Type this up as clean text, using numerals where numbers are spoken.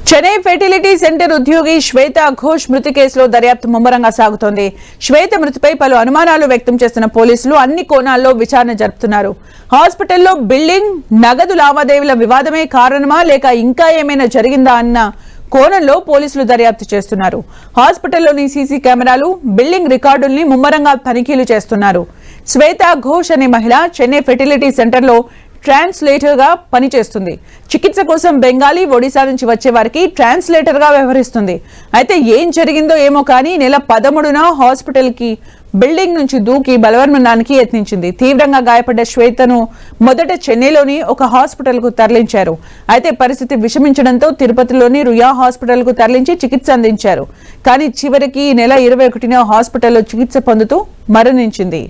Chennai fertility centre ఉద్యోగి శ్వేత ఘోష్ మృతి కేసులో దర్యాప్తు ముమ్మరంగా సాగుతోంది. శ్వేత మృతిపై పలు అనుమానాలు వ్యక్తం చేస్తున్న పోలీసులు అన్ని కోణాల్లో విచారణ జరుపుతున్నారు. హాస్పిటల్లో బిల్డింగ్, నగదు లావాదేవీల వివాదమే కారణమా లేక ఇంకా ఏమైనా జరిగిందా అన్న కోణంలో పోలీసులు దర్యాప్తు చేస్తున్నారు. హాస్పిటల్లోని సీసీ కెమెరాలు, బిల్డింగ్ రికార్డుల్ని ముమ్మరంగా తనిఖీలు చేస్తున్నారు. శ్వేత ఘోష్ అనే మహిళ చెన్నై ఫెర్టిలిటీ సెంటర్లో ట్రాన్స్లేటర్ గా పనిచేస్తుంది. చికిత్స కోసం బెంగాలీ, ఒడిశా నుంచి వచ్చే వారికి ట్రాన్స్లేటర్ గా వ్యవహరిస్తుంది. అయితే ఏం జరిగిందో ఏమో కానీ నెల 13న హాస్పిటల్ కి బిల్డింగ్ నుంచి దూకి బలవన్మరణానికి యత్నించింది. తీవ్రంగా గాయపడ్డ శ్వేతను మొదట చెన్నైలోని ఒక హాస్పిటల్ కు తరలించారు. అయితే పరిస్థితి విషమించడంతో తిరుపతిలోని రుయా హాస్పిటల్ కు తరలించి చికిత్స అందించారు. కానీ చివరికి నెల 21న హాస్పిటల్లో చికిత్స పొందుతూ మరణించింది.